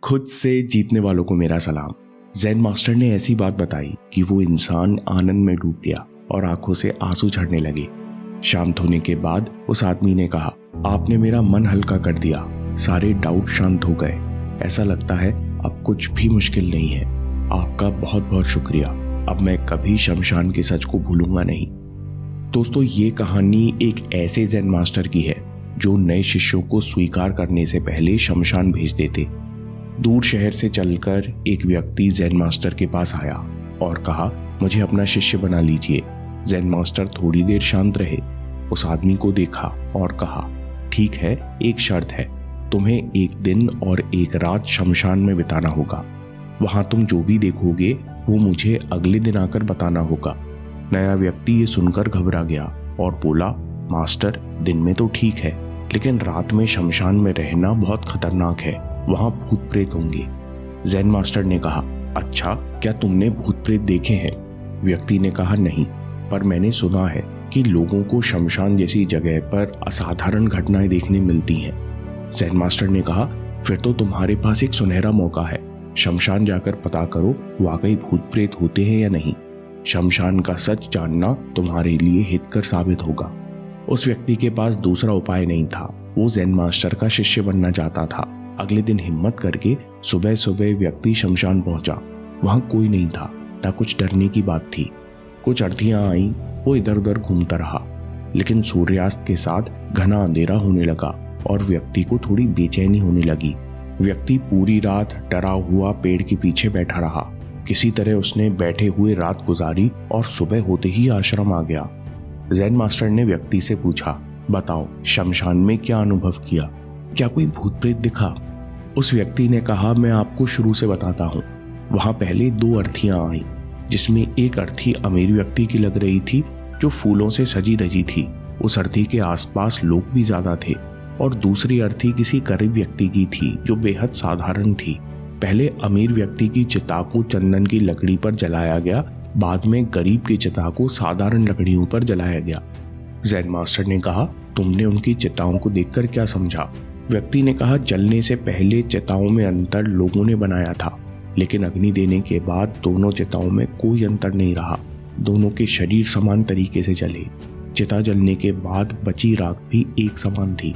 खुद से जीतने वालों को मेरा सलाम। ज़ेन मास्टर ने ऐसी बात बताई कि वो इंसान आनंद में डूब गया और आंखों से आंसू झड़ने लगे। शांत होने के बाद उस आदमी ने कहा, आपने मेरा मन हल्का कर दिया, सारे डाउट शांत हो गए। ऐसा लगता है अब कुछ भी मुश्किल नहीं है। आपका बहुत बहुत शुक्रिया। अब मैं कभी शमशान के सच को भूलूंगा नहीं। दोस्तों, ये कहानी एक ऐसे ज़ेन मास्टर की है जो नए शिष्यों को स्वीकार करने से पहले शमशान भेज देते। दूर शहर से चलकर एक व्यक्ति ज़ेन मास्टर के पास आया और कहा, मुझे अपना शिष्य बना लीजिए। ज़ेन मास्टर थोड़ी देर शांत रहे, उस आदमी को देखा और कहा, ठीक है, एक शर्त है, तुम्हें एक दिन और एक रात शमशान में बिताना होगा। वहां तुम जो भी देखोगे वो मुझे अगले दिन आकर बताना होगा। नया व्यक्ति ये सुनकर घबरा गया और बोला, मास्टर, दिन में तो ठीक है, लेकिन रात में शमशान में रहना बहुत खतरनाक है, वहां भूत प्रेत होंगे। ज़ेन मास्टर ने कहा, अच्छा, क्या तुमने भूत प्रेत देखे हैं? व्यक्ति ने कहा, नहीं, पर मैंने सुना है कि लोगों को शमशान जैसी जगह पर असाधारण घटनाएं देखने मिलती हैं। ज़ेन मास्टर ने कहा, फिर तो तुम्हारे पास एक सुनहरा मौका है। शमशान जाकर पता करो वाकई भूत प्रेत होते हैं या नहीं। शमशान का सच जानना तुम्हारे लिए हितकर साबित होगा। उस व्यक्ति के पास दूसरा उपाय नहीं था। वो ज़ेन मास्टर का शिष्य बनना चाहता था। अगले दिन हिम्मत करके सुबह सुबह व्यक्ति शमशान पहुंचा। वहां कोई नहीं था, ना कुछ डरने की बात थी। कुछ अर्थियां आई, वो इधर उधर घूमता रहा, लेकिन सूर्यास्त के साथ घना अंधेरा होने लगा और व्यक्ति को थोड़ी बेचैनी होने लगी। व्यक्ति पूरी रात डरा हुआ पेड़ के पीछे बैठा रहा। किसी तरह उसने बैठे हुए रात गुजारी और सुबह होते ही आश्रम आ गया। ज़ेन मास्टर ने व्यक्ति से पूछा, बताओ, शमशान में क्या अनुभव किया? क्या कोई भूत प्रेत दिखा? उस व्यक्ति ने कहा, मैं आपको शुरू से बताता हूँ। वहां पहले दो अर्थियां आई, जिसमें एक अर्थी अमीर व्यक्ति की लग रही थी जो फूलों से सजी धजी थी। उस अर्थी के आसपास लोग भी ज्यादा थे। और दूसरी अर्थी किसी गरीब व्यक्ति की थी जो बेहद साधारण थी। पहले अमीर व्यक्ति की चिता को चंदन की लकड़ी पर जलाया गया, बाद में गरीब की चिता को साधारण लकड़ियों पर जलाया गया। ज़ेन मास्टर ने कहा, तुमने उनकी चिताओं को देखकर क्या समझा? व्यक्ति ने कहा, जलने से पहले चिताओं में अंतर लोगों ने बनाया था, लेकिन अग्नि देने के बाद दोनों चिताओं में कोई अंतर नहीं रहा। दोनों के शरीर समान तरीके से जले। चिता जलने के बाद बची राख भी एक समान थी।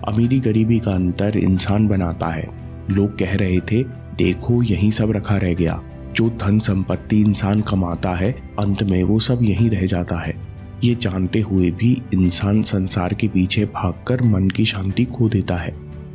अमीरी गरीबी का अंतर इंसान बनाता है। लोग कह रहे थे, देखो, यही सब रखा रह गया। जो धन संपत्ति इंसान कमाता है, अंत में वो सब यहीं रह जाता है। ये जानते हुए भी इंसान संसार के पीछे भागकर मन की शांति खो देता है।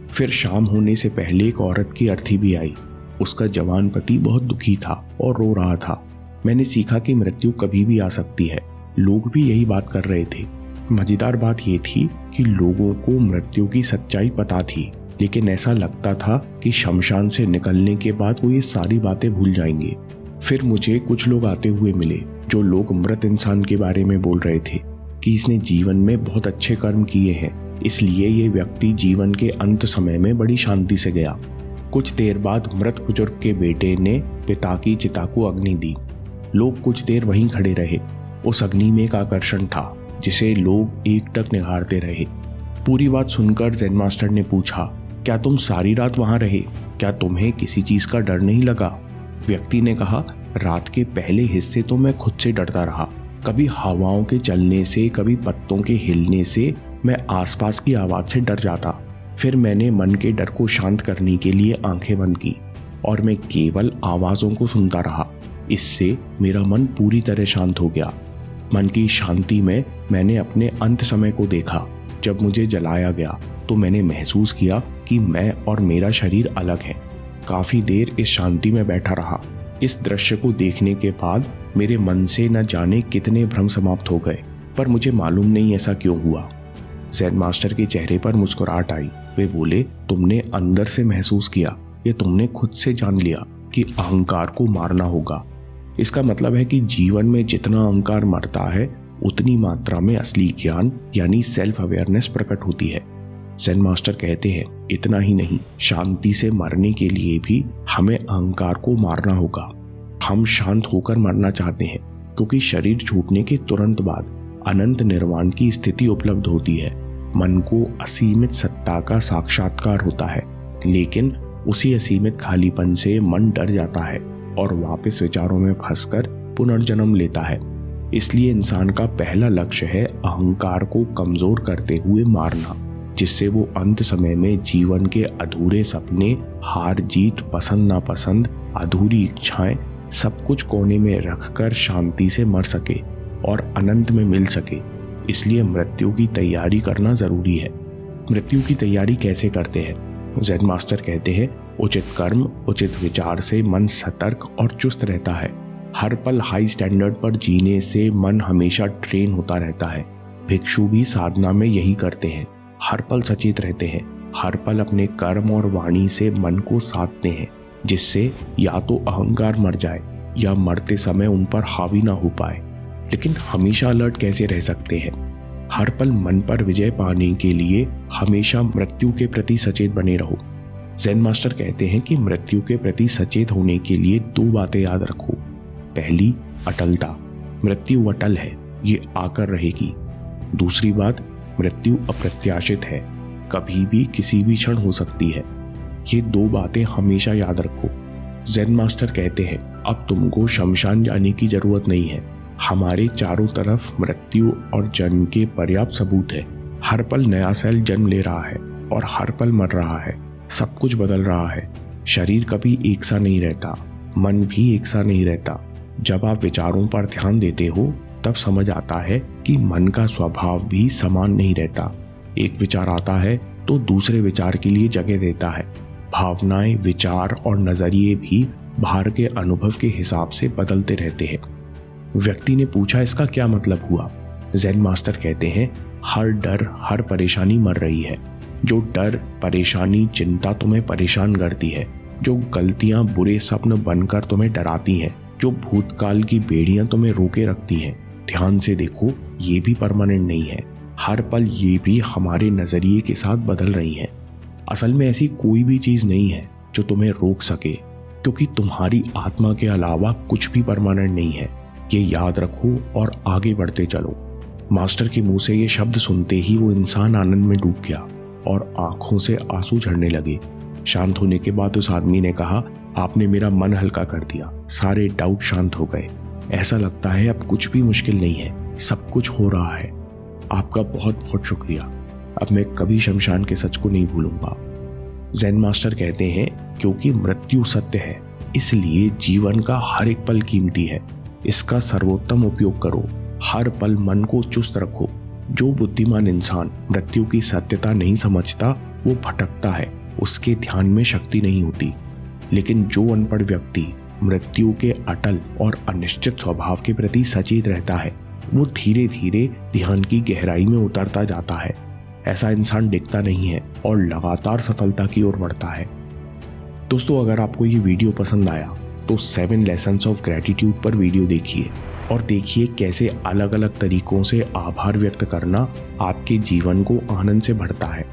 फिर शाम होने से पहले एक औरत की अर्थी भी आई। उसका जवान पति बहुत दुखी था और रो रहा था। मैंने सीखा कि मृत्यु कभी भी आ सकती है। लोग भी यही बात कर रहे थे। मजेदार बात यह थी कि लोगों को मृत्यु की सच्चाई पता थी, लेकिन ऐसा लगता था कि शमशान से निकलने के बाद वो ये सारी बातें भूल जाएंगे। फिर मुझे कुछ लोग आते हुए मिले जो लोग मृत इंसान के बारे में बोल रहे थे कि इसने जीवन में बहुत अच्छे कर्म किए हैं, इसलिए ये व्यक्ति जीवन के अंत समय में बड़ी शांति से गया। कुछ देर बाद मृत बुजुर्ग के बेटे ने पिता की चिता को अग्नि दी। लोग कुछ देर वहीं खड़े रहे। उस अग्नि में एक आकर्षण था जिसे लोग एकटक निहारते रहे। पूरी बात सुनकर ज़ेन मास्टर ने पूछा, क्या तुम सारी रात वहां रहे? क्या तुम्हें किसी चीज का डर नहीं लगा? व्यक्ति ने कहा, रात के पहले हिस्से तो मैं खुद से डरता रहा। कभी हवाओं के चलने से, कभी पत्तों के हिलने से, मैं आसपास की आवाज से डर जाता। फिर मैंने मन के डर को शांत करने के लिए आंखें बंद की और मैं केवल आवाजों को सुनता रहा। इससे मेरा मन पूरी तरह शांत हो गया। मन की शांति में मैंने अपने अंत समय को देखा। जब मुझे जलाया गया तो मैंने महसूस किया कि मैं और मेरा शरीर अलग है। काफी देर इस शांति में बैठा रहा। इस दृश्य को देखने के बाद मेरे मन से न जाने कितने भ्रम समाप्त हो गए, पर मुझे मालूम नहीं ऐसा क्यों हुआ। ज़ेन मास्टर के चेहरे पर मुस्कुराहट आई। वे बोले, तुमने अंदर से महसूस किया, ये तुमने खुद से जान लिया कि अहंकार को मारना होगा। इसका मतलब है कि जीवन में जितना अहंकार मरता है, उतनी मात्रा में असली ज्ञान यानी सेल्फ अवेयरनेस प्रकट होती है। ज़ेन मास्टर कहते हैं, इतना ही नहीं, शांति से मरने के लिए भी हमें अहंकार को मारना होगा। हम शांत होकर मरना चाहते हैं क्योंकि शरीर छूटने के तुरंत बाद अनंत निर्वाण की स्थिति उपलब्ध होती है। मन को असीमित सत्ता का साक्षात्कार होता है, लेकिन उसी असीमित खालीपन से मन डर जाता है और वापस विचारों में फंसकर पुनर्जन्म लेता है। इसलिए इंसान का पहला लक्ष्य है अहंकार को कमजोर करते हुए मारना, जिससे वो अंत समय में जीवन के अधूरे सपने, हार जीत, पसंद नापसंद, अधूरी इच्छाएं सब कुछ कोने में रखकर शांति से मर सके और अनंत में मिल सके। इसलिए मृत्यु की तैयारी करना जरूरी है। मृत्यु की तैयारी कैसे करते हैं? ज़ेन मास्टर कहते हैं, उचित कर्म, उचित विचार से मन सतर्क और चुस्त रहता है। हर पल हाई स्टैंडर्ड पर जीने से मन हमेशा ट्रेन होता रहता है। भिक्षु भी साधना में यही करते हैं, हर पल सचेत रहते हैं, हर पल अपने कर्म और वाणी से मन को साधते हैं, जिससे या तो अहंकार मर जाए या मरते समय उन पर हावी ना हो पाए। लेकिन हमेशा अलर्ट कैसे रह सकते हैं? हर पल मन पर विजय पाने के लिए हमेशा मृत्यु के प्रति सचेत बने रहो। ज़ेन मास्टर कहते हैं कि मृत्यु के प्रति सचेत होने के लिए 2 बातें याद रखो। पहली, अटलता। मृत्यु अटल है, ये आकर रहेगी। दूसरी बात, मृत्यु अप्रत्याशित है, कभी भी किसी भी क्षण हो सकती है। ये 2 बातें हमेशा याद रखो। ज़ेन मास्टर कहते हैं, अब तुमको शमशान जाने की जरूरत नहीं है। हमारे चारों तरफ मृत्यु और जन्म के पर्याप्त सबूत है। हर पल नया सेल जन्म ले रहा है और हर पल मर रहा है। सब कुछ बदल रहा है। शरीर कभी एक सा नहीं रहता, मन भी एक सा नहीं रहता। जब आप विचारों पर ध्यान देते हो तब समझ आता है कि मन का स्वभाव भी समान नहीं रहता। एक विचार आता है तो दूसरे विचार के लिए जगह देता है। भावनाएं, विचार और नजरिए भी बाहर के अनुभव के हिसाब से बदलते रहते हैं। व्यक्ति ने पूछा, इसका क्या मतलब हुआ? ज़ेन मास्टर कहते हैं, हर डर, हर परेशानी मर रही है। जो डर, परेशानी, चिंता तुम्हें परेशान करती है, जो गलतियां बुरे स्वप्न बनकर तुम्हें डराती हैं, जो भूतकाल की बेड़ियां तुम्हें रोके रखती हैं, ध्यान से देखो, ये भी परमानेंट नहीं है। हर पल ये भी हमारे नजरिए के साथ बदल रही हैं। असल में ऐसी कोई भी चीज नहीं है जो तुम्हें रोक सके, क्योंकि तुम्हारी आत्मा के अलावा कुछ भी परमानेंट नहीं है। ये याद रखो और आगे बढ़ते चलो। मास्टर के मुंह से ये शब्द सुनते ही वो इंसान आनंद में डूब गया और आंखों से आंसू झड़ने लगे। शांत होने के बाद उस आदमी ने कहा, आपने मेरा मन हल्का कर दिया, सारे डाउट शांत हो गए। ऐसा लगता है अब कुछ भी मुश्किल नहीं है, सब कुछ हो रहा है। आपका बहुत बहुत शुक्रिया। अब मैं कभी शमशान के सच को नहीं भूलूंगा। ज़ेन मास्टर कहते हैं, क्योंकि मृत्यु सत्य है, इसलिए जीवन का हर एक पल कीमती है। इसका सर्वोत्तम उपयोग करो। हर पल मन को चुस्त रखो। जो बुद्धिमान इंसान मृत्यु की सत्यता नहीं समझता वो भटकता है, उसके ध्यान में शक्ति नहीं होती। लेकिन जो अनपढ़ व्यक्ति मृत्यु के अटल और अनिश्चित स्वभाव के प्रति सचेत रहता है, वो धीरे धीरे ध्यान की गहराई में उतरता जाता है। ऐसा इंसान डिगता नहीं है और लगातार सफलता की ओर बढ़ता है। दोस्तों, अगर आपको ये वीडियो पसंद आया तो 7 लेसन्स ऑफ ग्रैटिट्यूड पर वीडियो देखिए और देखिए कैसे अलग अलग तरीकों से आभार व्यक्त करना आपके जीवन को आनंद से भरता है।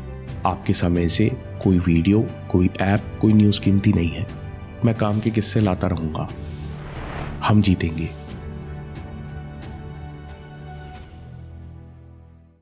आपके समय से कोई वीडियो, कोई ऐप, कोई न्यूज़ कीमती नहीं है। मैं काम के किस्से लाता रहूँगा। हम जीतेंगे।